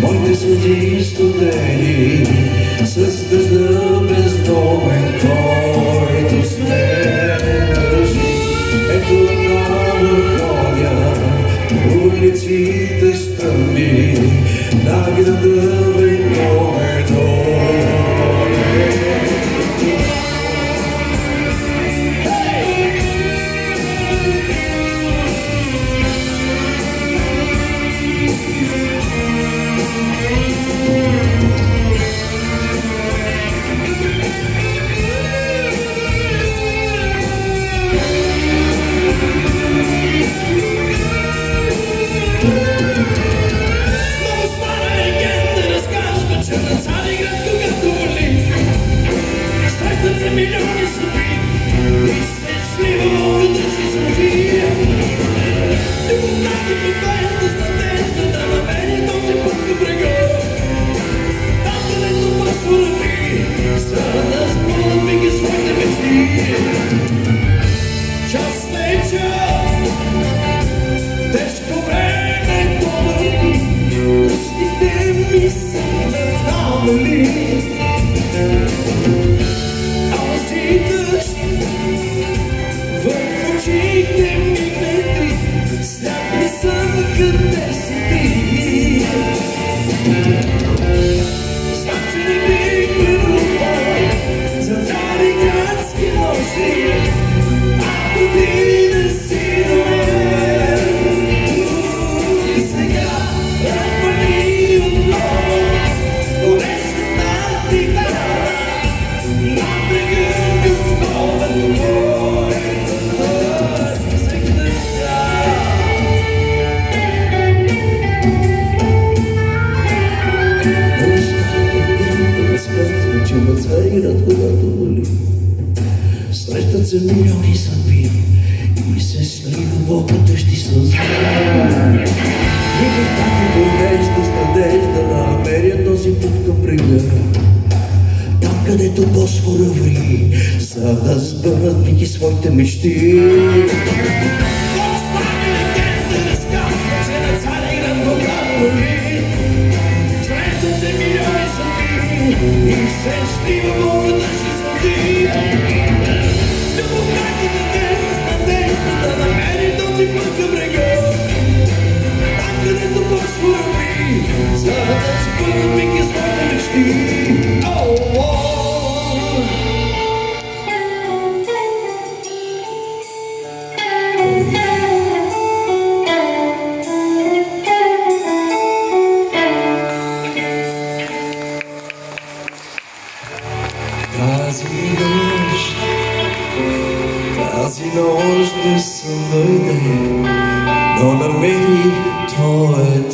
моите сълзи студени, с дъжда бездомен, който с мен държи. Ето отново ходя улиците стръмни, на града вековено. Милиони съдби и се слива огън да си сълзи. Любовта ти попеята с надежда да намери този път до брега. Там, където пасвора ми, за да сбъднат вики своите мечти. Час след час, тежко време довърви, устите ми са надхавали. Очите ми метри, сляпни съм, къде си ти. Знам, че не бих прерупал за цари градски нощи, ако ти не си до мен. И сега разпали отново горещата тихара, на брега ми основен бой. Царират, когато боли. Срещат се милиони съдби и се слива вълкатещи сълзи. Любовта ти повежда с надежда да намеря този път към брега. Там, където Босфора ври, за да сбъднат вики своите мечти. Остане легенда, разказва, че на Цариград когато боли. Срещат се милиони съдби и се слива вълката си сълзи. Любовта ти даде с надежда да намери този път към брега. Там, където Босфора ври, за да сбъднат вики своите мечти. Тази нощ не съм дойде, но намерих твоето